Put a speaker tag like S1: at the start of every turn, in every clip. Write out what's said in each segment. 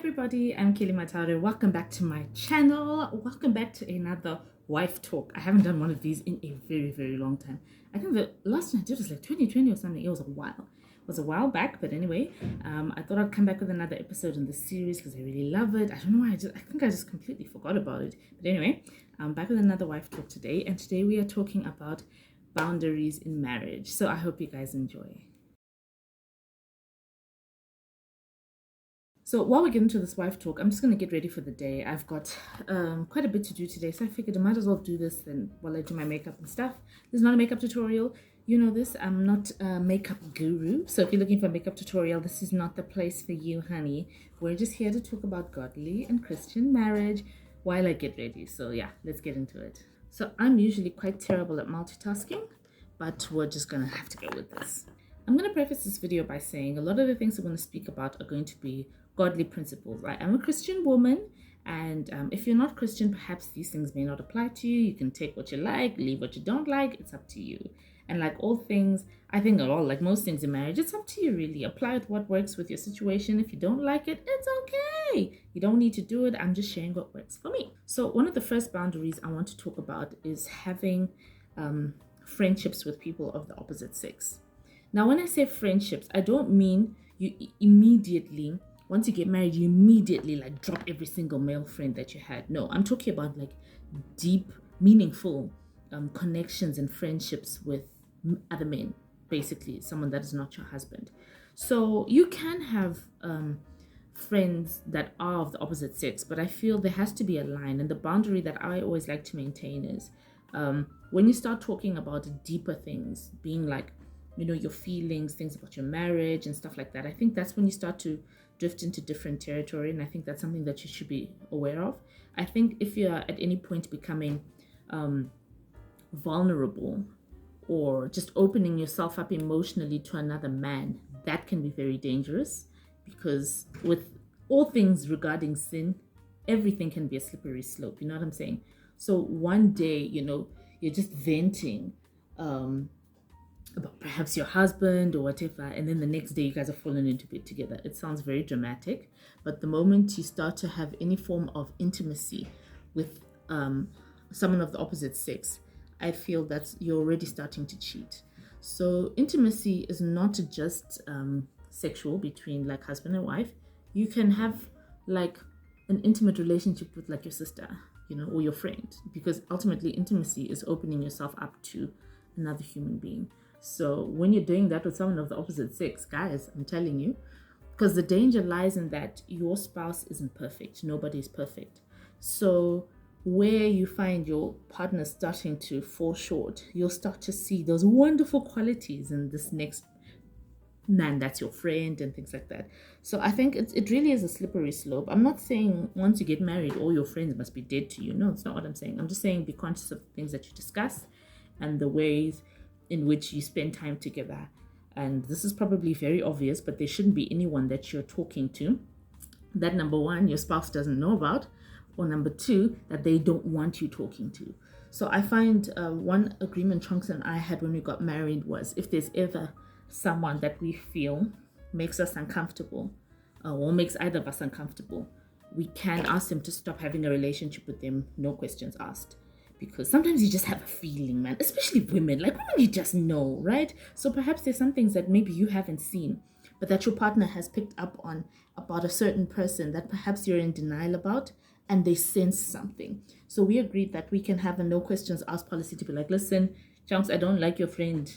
S1: everybody, I'm Mataure. Welcome back to my channel. Welcome back to another wife talk. I haven't done one of these in a very long time. I think the last one I did was like 2020 or something. It was a while. It was a while back, but anyway, I thought I'd come back with another episode in the series because I really love it. I don't know why, I think I just completely forgot about it. But anyway, I'm back with another wife talk today, and today we are talking about boundaries in marriage. So I hope you guys enjoy. So while we get into this wife talk, I'm just going to get ready for the day. I've got quite a bit to do today, so I figured I might as well do this then while I do my makeup and stuff. This is not a makeup tutorial. You know this. I'm not a makeup guru. So if you're looking for a makeup tutorial, this is not the place for you, honey. We're just here to talk about godly and Christian marriage while I get ready. So yeah, let's get into it. So I'm usually quite terrible at multitasking, but we're just going to have to go with this. I'm going to preface this video by saying a lot of the things I'm going to speak about are going to be godly principles. I am a Christian woman, and if you're not Christian, perhaps these things may not apply to you. You can take what you like, leave what you don't like. It's up to you. And like all things, I think like most things in marriage, it's up to you really. Apply what works with your situation. If you don't like it, it's okay. You don't need to do it. I'm just sharing what works for me. So one of the first boundaries I want to talk about is having friendships with people of the opposite sex. Now, when I say friendships, I don't mean you immediately, once you get married, you immediately like drop every single male friend that you had. No, I'm talking about like deep, meaningful connections and friendships with other men, basically someone that is not your husband. So you can have friends that are of the opposite sex, but I feel there has to be a line. And the boundary that I always like to maintain is when you start talking about deeper things, being like, you know, your feelings, things about your marriage and stuff like that. I think that's when you start to drift into different territory. And I think that's something that you should be aware of. I think if you're at any point becoming vulnerable or just opening yourself up emotionally to another man, that can be very dangerous, because with all things regarding sin, everything can be a slippery slope. You know what I'm saying? So one day, you know, you're just venting about perhaps your husband or whatever, and then the next day you guys are falling into bed together. It sounds very dramatic, but the moment you start to have any form of intimacy with someone of the opposite sex, I feel that you're already starting to cheat. So intimacy is not just sexual between like husband and wife. You can have like an intimate relationship with like your sister, you know, or your friend, because ultimately intimacy is opening yourself up to another human being. So when you're doing that with someone of the opposite sex, guys, I'm telling you, because the danger lies in that your spouse isn't perfect. Nobody is perfect. So where you find your partner starting to fall short, you'll start to see those wonderful qualities in this next man that's your friend and things like that. So I think it really is a slippery slope. I'm not saying once you get married, all your friends must be dead to you. No, it's not what I'm saying. I'm just saying be conscious of the things that you discuss and the ways in which you spend time together. And this is probably very obvious, but there shouldn't be anyone that you're talking to that, number one, your spouse doesn't know about, or number two, that they don't want you talking to. So I find one agreement Chunks and I had when we got married was, if there's ever someone that we feel makes us uncomfortable or makes either of us uncomfortable, we can ask them to stop having a relationship with them, no questions asked. Because sometimes you just have a feeling, man, especially women. Like women, you just know, right? So perhaps there's some things that maybe you haven't seen, but that your partner has picked up on about a certain person that perhaps you're in denial about, and they sense something. So we agreed that we can have a no questions asked policy to be like, listen, Chunks, I don't like your friend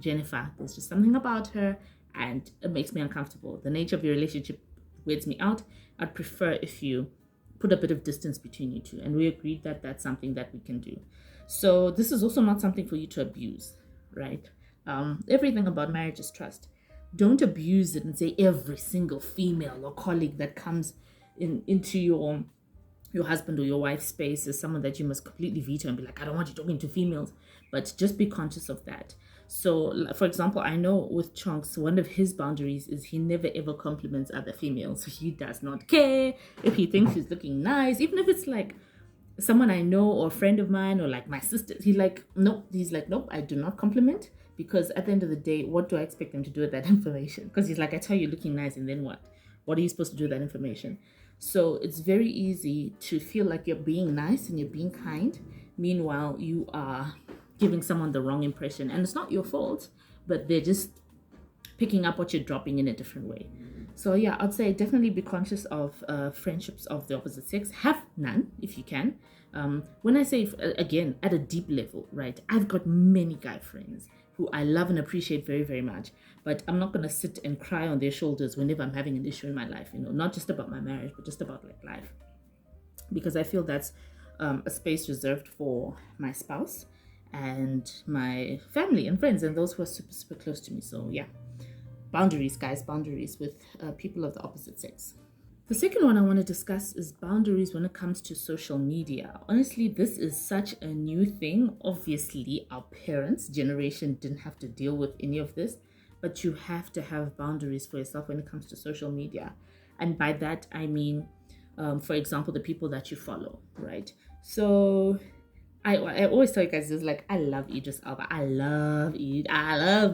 S1: Jennifer. There's just something about her and it makes me uncomfortable. The nature of your relationship weirds me out. I'd prefer if you put a bit of distance between you two. And we agreed that that's something that we can do. So this is also not something for you to abuse, right? Everything about marriage is trust. Don't abuse it and say every single female or colleague that comes into your husband or your wife's space is someone that you must completely veto and be like, I don't want you talking to females. But just be conscious of that. So, for example, I know with Chunks, one of his boundaries is he never ever compliments other females. He does not care if he thinks he's looking nice, even if it's like someone I know or a friend of mine or like my sister. He's like, nope, I do not compliment, because at the end of the day, what do I expect them to do with that information? Because he's like, I tell you looking nice, and then what? What are you supposed to do with that information? So it's very easy to feel like you're being nice and you're being kind. Meanwhile, you are giving someone the wrong impression. And it's not your fault, but they're just picking up what you're dropping in a different way. So yeah, I'd say definitely be conscious of friendships of the opposite sex. Have none if you can. When I say, again, at a deep level, right? I've got many guy friends who I love and appreciate very, very much. But I'm not going to sit and cry on their shoulders whenever I'm having an issue in my life, not just about my marriage, but just about like life. Because I feel that's a space reserved for my spouse and my family and friends and those who are super, super close to me. So yeah, boundaries, guys, boundaries with people of the opposite sex. The second one I want to discuss is boundaries when it comes to social media. Honestly, this is such a new thing. Obviously, our parents' generation didn't have to deal with any of this, but you have to have boundaries for yourself when it comes to social media. And by that, I mean, for example, the people that you follow, right? So I always tell you guys this, like, I love Idris Elba. I love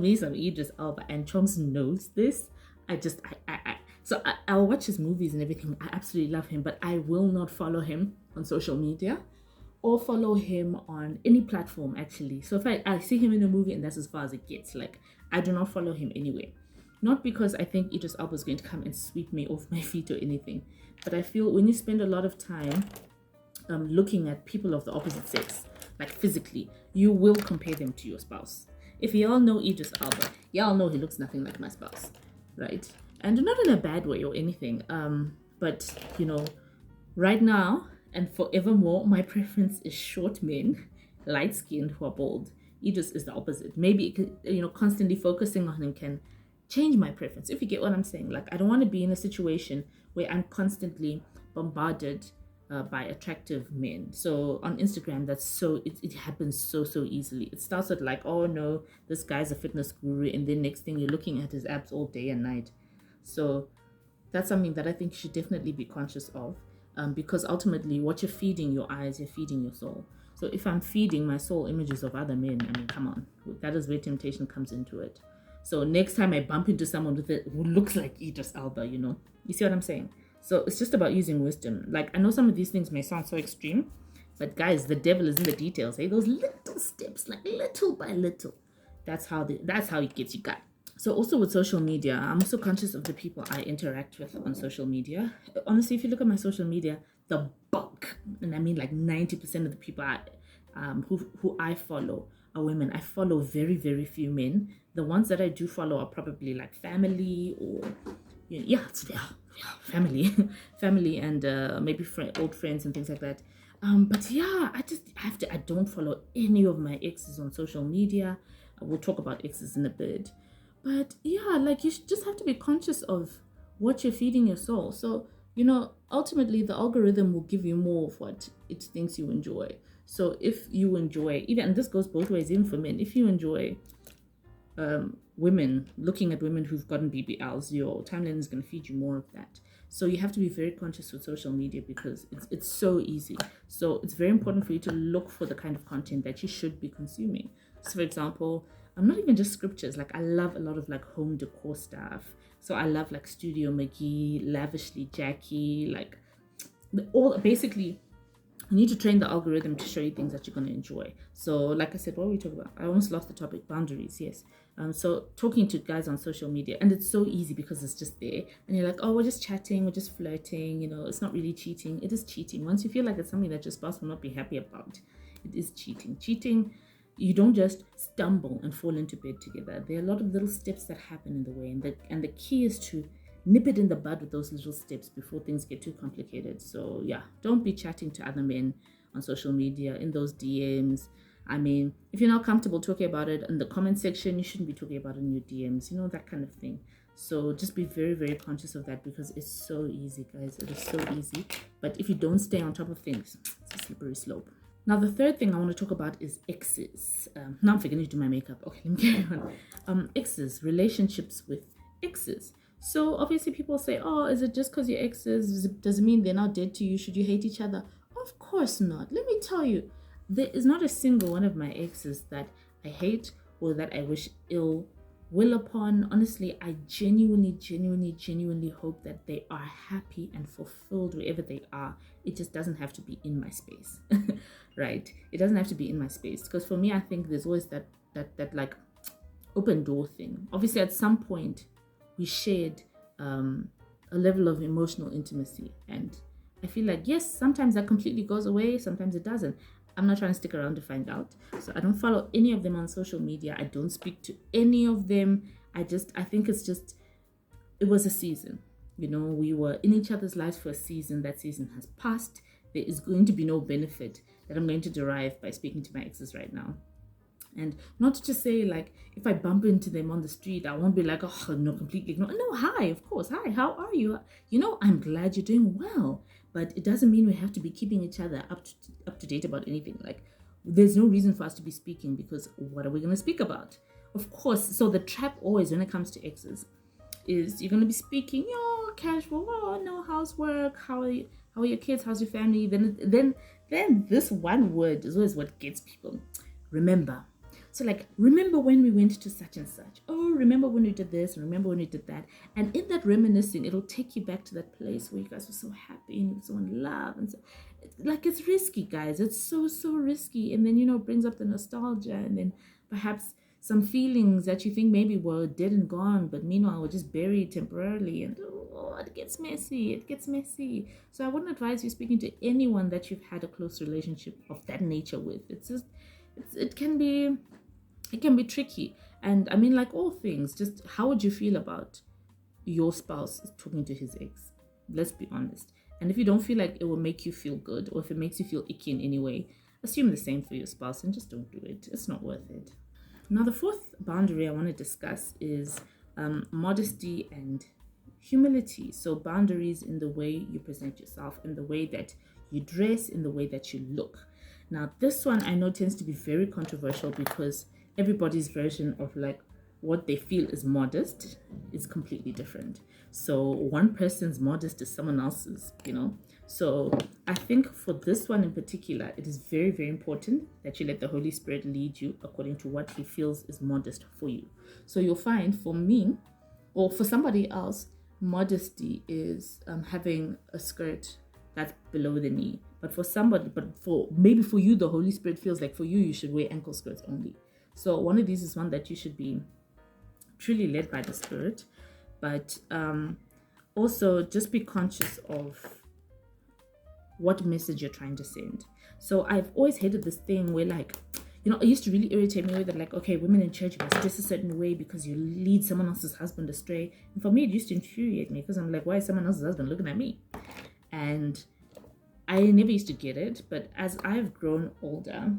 S1: me some Idris Elba. And Chongs knows this. So I'll watch his movies and everything. I absolutely love him, but I will not follow him on social media or follow him on any platform, actually. So if I see him in a movie and that's as far as it gets, like, I do not follow him anyway. Not because I think Idris Elba is going to come and sweep me off my feet or anything, but I feel when you spend a lot of time looking at people of the opposite sex, like physically, you will compare them to your spouse. If y'all know Idris Elba, y'all know he looks nothing like my spouse, right? And not in a bad way or anything, but right now and forevermore, my preference is short men, light-skinned, who are bald. Idris is the opposite. Maybe constantly focusing on him can change my preference, if you get what I'm saying. Like, I don't want to be in a situation where I'm constantly bombarded by attractive men. So on Instagram, it happens so easily. It starts with like, oh no, this guy's a fitness guru, and then next thing you're looking at his abs all day and night. So that's something that I think you should definitely be conscious of, because ultimately what you're feeding your eyes, you're feeding your soul. So if I'm feeding my soul images of other men, I mean, come on, that is where temptation comes into it. So next time I bump into someone who looks like Idris Elba, you see what I'm saying? So it's just about using wisdom. Like, I know some of these things may sound so extreme, but guys, the devil is in the details. Hey, those little steps, like little by little, that's how it gets you got. So also with social media, I'm also conscious of the people I interact with on social media. Honestly, if you look at my social media, the bulk, and I mean like 90% of the people who I follow are women. I follow very, very few men. The ones that I do follow are probably like family or, family and maybe old friends and things like that. But yeah, I don't follow any of my exes on social media. We'll talk about exes in a bit. But yeah, like, you just have to be conscious of what you're feeding your soul. So, ultimately the algorithm will give you more of what it thinks you enjoy. So if you enjoy, and this goes both ways, even for men, if you enjoy women, looking at women who've gotten BBLs, your timeline is going to feed you more of that. So you have to be very conscious with social media because it's so easy. So it's very important for you to look for the kind of content that you should be consuming. So for example, I'm not even just scriptures. Like, I love a lot of like home decor stuff. So I love like Studio McGee, Lavishly Jackie, like basically you need to train the algorithm to show you things that you're going to enjoy. So like I said, what were we talking about? I almost lost the topic. Boundaries, yes. So talking to guys on social media, and it's so easy because it's just there. And you're like, oh, we're just chatting, we're just flirting, it's not really cheating. It is cheating. Once you feel like it's something that your spouse will not be happy about, it is cheating. Cheating, you don't just stumble and fall into bed together. There are a lot of little steps that happen in the way, and the key is to nip it in the bud with those little steps before things get too complicated. So yeah, don't be chatting to other men on social media, in those DMs. I mean, if you're not comfortable talking about it in the comment section, you shouldn't be talking about it in your DMs, that kind of thing. So just be very, very conscious of that because it's so easy, guys. It is so easy. But if you don't stay on top of things, it's a slippery slope. Now, the third thing I want to talk about is exes. Now I'm forgetting to do my makeup. Okay, let me carry on. Exes, relationships with exes. So obviously people say, oh, is it just because you're exes? Does it mean they're not dead to you? Should you hate each other? Of course not. Let me tell you, there is not a single one of my exes that I hate or that I wish ill will upon. Honestly, I genuinely hope that they are happy and fulfilled wherever they are. It just doesn't have to be in my space. Right? It doesn't have to be in my space, because for me, I think there's always that like open door thing. Obviously, at some point we shared a level of emotional intimacy, and I feel like, yes, sometimes that completely goes away, sometimes it doesn't. I'm not trying to stick around to find out. So I don't follow any of them on social media. I don't speak to any of them. I think it was a season. We were in each other's lives for a season. That season has passed. There is going to be no benefit that I'm going to derive by speaking to my exes right now. And not to say, like, if I bump into them on the street, I won't be like, oh, no, completely ignore. No, hi, of course. Hi, how are you? I'm glad you're doing well. But it doesn't mean we have to be keeping each other up to date about anything. Like, there's no reason for us to be speaking, because what are we going to speak about? Of course. So the trap always when it comes to exes is you're going to be speaking, casual, oh, no, housework, how are your kids, how's your family? Then this one word is always what gets people. Remember. So like, remember when we went to such and such? Oh, remember when we did this? Remember when we did that? And in that reminiscing, it'll take you back to that place where you guys were so happy and you were so in love. And so, it's risky, guys. It's so risky. And then, brings up the nostalgia, and then perhaps some feelings that you think maybe were dead and gone, but meanwhile were just buried temporarily. And it gets messy. So I wouldn't advise you speaking to anyone that you've had a close relationship of that nature with. It can be tricky. And I mean, like all things, just how would you feel about your spouse talking to his ex? Let's be honest. And if you don't feel like it will make you feel good, or if it makes you feel icky in any way, assume the same for your spouse and just don't do it. It's not worth it. Now, the fourth boundary I want to discuss is modesty and humility. So boundaries in the way you present yourself, in the way that you dress, in the way that you look. Now, this one I know tends to be very controversial, because everybody's version of like what they feel is modest is completely different. So one person's modest is someone else's, So I think for this one in particular, it is very, very important that you let the Holy Spirit lead you according to what he feels is modest for you. So you'll find for me, or for somebody else, modesty is having a skirt that's below the knee. But for you, the Holy Spirit feels like for you should wear ankle skirts only. So one of these is one that you should be truly led by the Spirit. But also just be conscious of what message you're trying to send. So I've always hated this thing where, like, it used to really irritate me with that, like, okay, women in church, you must dress a certain way because you lead someone else's husband astray. And for me, it used to infuriate me, because I'm like, why is someone else's husband looking at me? And I never used to get it. But as I've grown older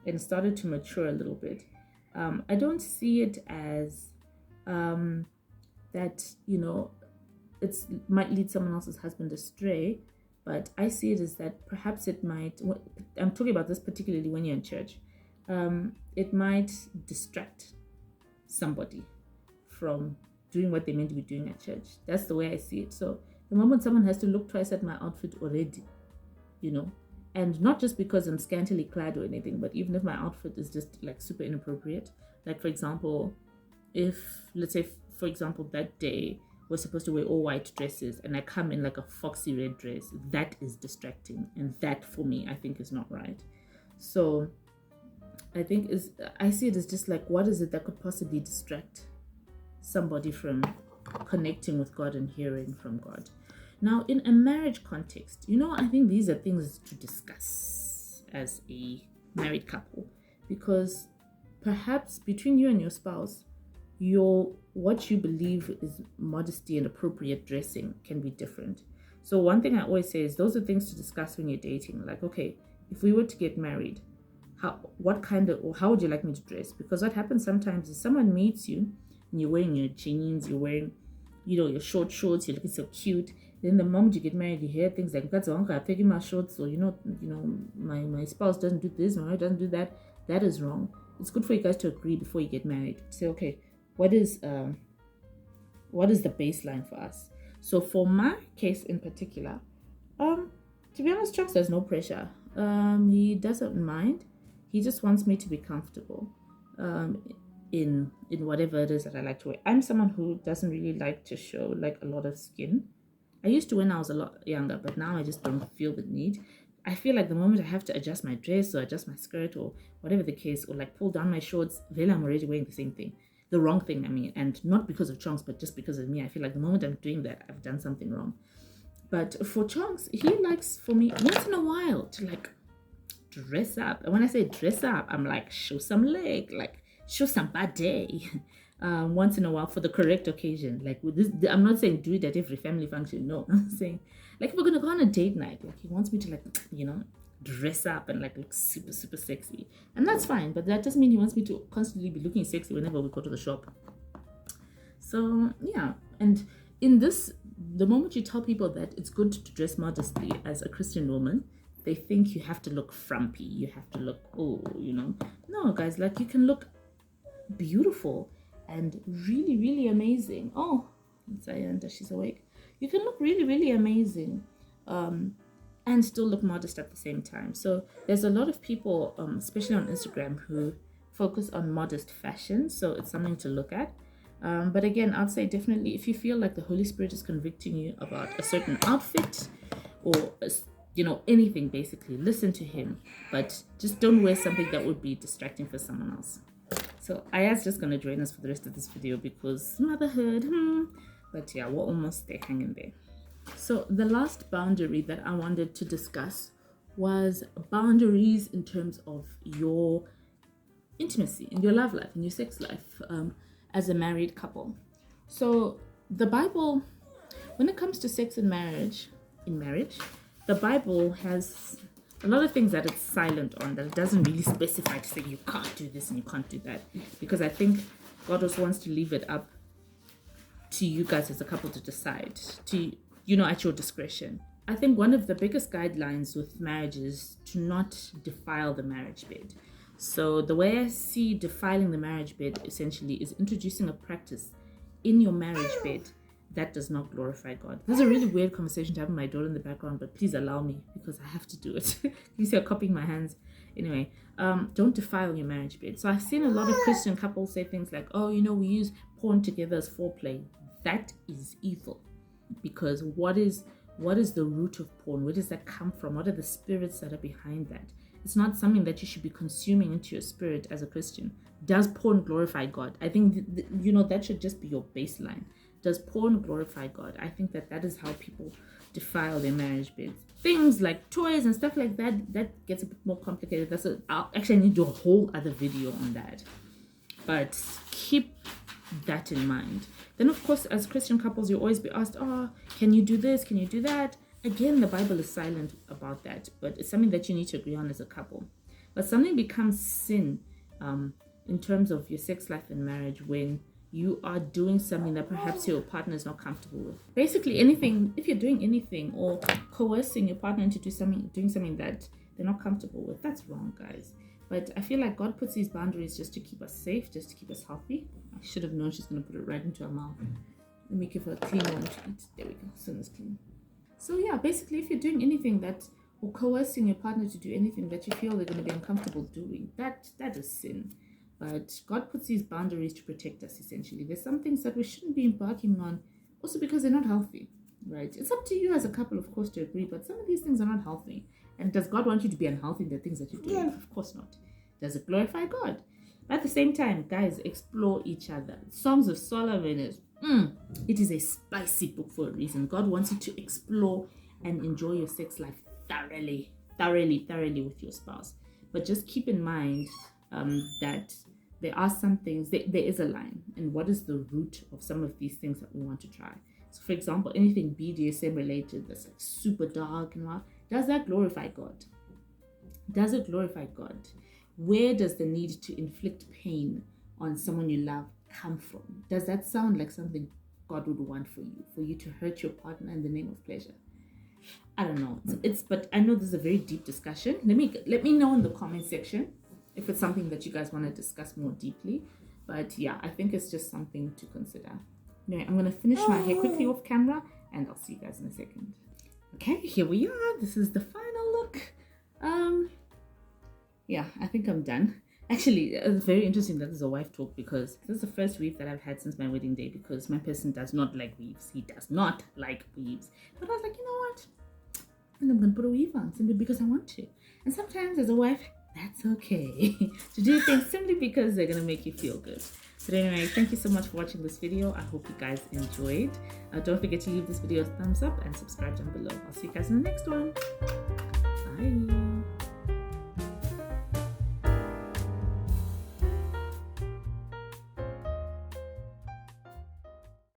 S1: and started to mature a little bit, I don't see it as that, it might lead someone else's husband astray, but I see it as that perhaps it might, I'm talking about this particularly when you're in church, it might distract somebody from doing what they meant to be doing at church. That's the way I see it. So the moment someone has to look twice at my outfit already, and not just because I'm scantily clad or anything, but even if my outfit is just like super inappropriate. Like, for example, if, let's say, for example, that day we're supposed to wear all white dresses and I come in like a foxy red dress, that is distracting. And that for me, I think is not right. So I see it as just like, what is it that could possibly distract somebody from connecting with God and hearing from God? Now, in a marriage context, I think these are things to discuss as a married couple, because perhaps between you and your spouse, what you believe is modesty and appropriate dressing can be different. So one thing I always say is those are things to discuss when you're dating. Like, okay, if we were to get married, how would you like me to dress? Because what happens sometimes is someone meets you and you're wearing your jeans, you're wearing, your short shorts, you're looking so cute. Then the moment you get married, you hear things like, "That's wrong. I'm taking my shorts," or my spouse doesn't do this, my wife doesn't do that. That is wrong. It's good for you guys to agree before you get married. Say, okay, what is the baseline for us? So for my case in particular, to be honest, Chuck, there's no pressure. He doesn't mind. He just wants me to be comfortable. in whatever it is that I like to wear. I'm someone who doesn't really like to show like a lot of skin. I used to when I was a lot younger, but now I just don't feel the need. I feel like the moment I have to adjust my dress or adjust my skirt or whatever the case, or like pull down my shorts, then I'm already wearing the same thing. The wrong thing, I mean, and not because of Chonks, but just because of me. I feel like the moment I'm doing that, I've done something wrong. But for Chonks, he likes for me once in a while to like dress up. And when I say dress up, I'm like, show some leg, like show some body. Once in a while for the correct occasion. Like with this, I'm not saying do it at every family function. No, I'm saying like if we're gonna go on a date night, like he wants me to like, you know, dress up and like look super, super sexy. And that's fine, but that doesn't mean he wants me to constantly be looking sexy whenever we go to the shop. So yeah, and in this, the moment you tell people that it's good to dress modestly as a Christian woman, they think you have to look frumpy, you have to look, oh, you know. No, guys, like you can look beautiful and really, really amazing. Oh, it's Ayanda, she's awake. You can look really, really amazing and still look modest at the same time. So there's a lot of people, especially on Instagram, who focus on modest fashion. So it's something to look at. But again, I'd say definitely if you feel like the Holy Spirit is convicting you about a certain outfit or, you know, anything basically, listen to him. But just don't wear something that would be distracting for someone else. So Aya's just going to join us for the rest of this video because motherhood. But yeah, we're almost there, hanging there. So the last boundary that I wanted to discuss was boundaries in terms of your intimacy, in your love life, in your sex life as a married couple. So the Bible, when it comes to sex and marriage, the Bible has a lot of things that it's silent on, that it doesn't really specify to say you can't do this and you can't do that, because I think God also wants to leave it up to you guys as a couple to decide, to, you know, at your discretion. I think one of the biggest guidelines with marriage is to not defile the marriage bed. So the way I see defiling the marriage bed essentially is introducing a practice in your marriage bed that does not glorify God. This is a really weird conversation to have with my daughter in the background, but please allow me because I have to do it. You see her copying my hands. Anyway, don't defile your marriage bed. So I've seen a lot of Christian couples say things like, oh, you know, we use porn together as foreplay. That is evil, because what is the root of porn? Where does that come from? What are the spirits that are behind that? It's not something that you should be consuming into your spirit as a Christian. Does porn glorify God? I think, you know, that should just be your baseline. Does porn glorify God? I think that is how people defile their marriage beds. Things like toys and stuff like that, that gets a bit more complicated. Actually, I need to do a whole other video on that. But keep that in mind. Then, of course, as Christian couples, you always be asked, oh, can you do this? Can you do that? Again, the Bible is silent about that, but it's something that you need to agree on as a couple. But something becomes sin in terms of your sex life and marriage when you are doing something that perhaps your partner is not comfortable with. Basically, anything, if you're doing anything or coercing your partner into doing something that they're not comfortable with, that's wrong, guys. But I feel like God puts these boundaries just to keep us safe, just to keep us healthy. I should have known she's going to put it right into her mouth. Let me give her a clean one to eat. There we go. As soon as clean. So yeah, basically, if you're doing anything that, or coercing your partner to do anything that you feel they're going to be uncomfortable doing, that is sin. But God puts these boundaries to protect us, essentially. There's some things that we shouldn't be embarking on, also because they're not healthy, right? It's up to you as a couple, of course, to agree, but some of these things are not healthy. And does God want you to be unhealthy in the things that you're doing? Yeah. Of course not. Does it glorify God? But at the same time, guys, explore each other. Songs of Solomon is, it is a spicy book for a reason. God wants you to explore and enjoy your sex life thoroughly with your spouse. But just keep in mind that there are some things, there is a line. And what is the root of some of these things that we want to try? So for example, anything BDSM related that's like super dark and all, does that glorify God? Does it glorify God? Where does the need to inflict pain on someone you love come from? Does that sound like something God would want for you to hurt your partner in the name of pleasure? I don't know. But I know this is a very deep discussion. Let me know in the comment section if it's something that you guys want to discuss more deeply. But yeah, I think it's just something to consider. Anyway, I'm going to finish my hair quickly off camera and I'll see you guys in a second. Okay, here we are. This is the final look. Yeah, I think I'm done. Actually, it's very interesting that this is a wife talk because this is the first weave that I've had since my wedding day because my person does not like weaves. He does not like weaves. But I was like, you know what? And I'm going to put a weave on simply because I want to. And sometimes as a wife, that's okay to do things simply because they're going to make you feel good. But anyway, thank you so much for watching this video. I hope you guys enjoyed. Don't forget to leave this video a thumbs up and subscribe down below. I'll see you guys in the next one. Bye.